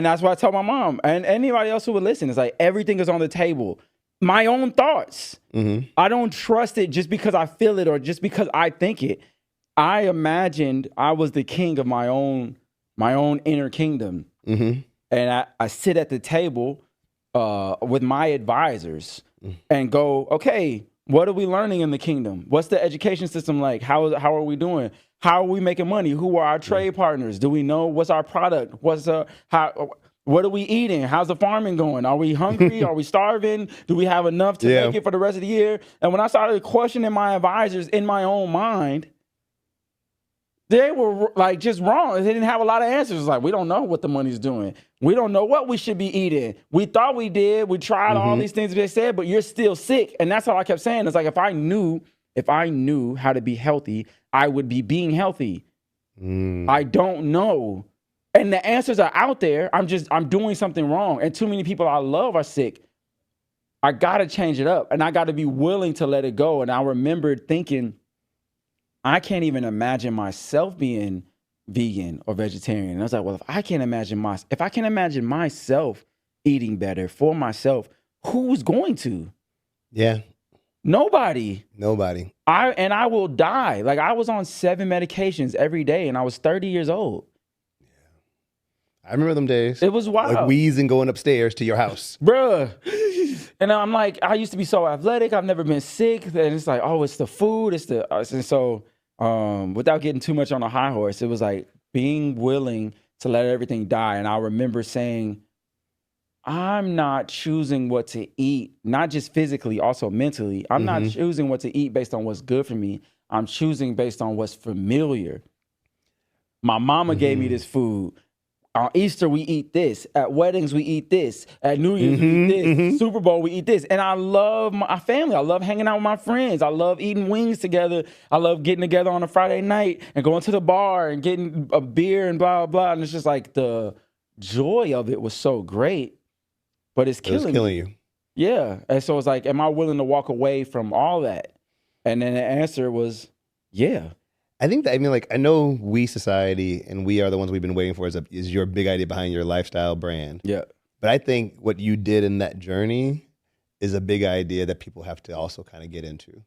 And that's what I tell my mom and anybody else who would listen. It's like everything is on the table. My own thoughts. I don't trust it just because I feel it or just because I think it. I imagined I was the king of my own inner kingdom. And I sit at the table with my advisors and go, okay, what are we learning in the kingdom? What's the education system like? How are we doing? How are we making money? Who are our trade partners? Do we know what's our product? What are we eating? How's the farming going? Are we hungry? Are we starving? Do we have enough to make it for the rest of the year? And when I started questioning my advisors in my own mind, they were like just wrong. They didn't have a lot of answers. Like, we don't know what the money's doing. We don't know what we should be eating. We thought we did. We tried all these things they said, but you're still sick. And that's all I kept saying. It's like, if I knew how to be healthy, I would be being healthy. I don't know. And the answers are out there. I'm doing something wrong. And too many people I love are sick. I got to change it up. And I got to be willing to let it go. And I remember thinking, I can't even imagine myself being vegan or vegetarian. And I was like, well, if I can imagine myself eating better for myself, who's going to? Yeah. Nobody. I will die. Like, I was on 7 medications every day and I was 30 years old. I remember them days. It was wild. Like wheezing going upstairs to your house. Bruh. And I'm like, I used to be so athletic. I've never been sick. And it's like, oh, it's the food. And so without getting too much on a high horse, it was like being willing to let everything die. And I remember saying, I'm not choosing what to eat, not just physically, also mentally. I'm not choosing what to eat based on what's good for me. I'm choosing based on what's familiar. My mama gave me this food. On Easter, we eat this. At weddings, we eat this. At New Year's, we eat this. Super Bowl, we eat this. And I love my family. I love hanging out with my friends. I love eating wings together. I love getting together on a Friday night and going to the bar and getting a beer and blah, blah, blah. And it's just like the joy of it was so great, but it's killing you. Yeah. And so it's like, am I willing to walk away from all that? And then the answer was, yeah. I think that, I know We Society and we are the ones we've been waiting for is your big idea behind your lifestyle brand. Yeah. But I think what you did in that journey is a big idea that people have to also kind of get into.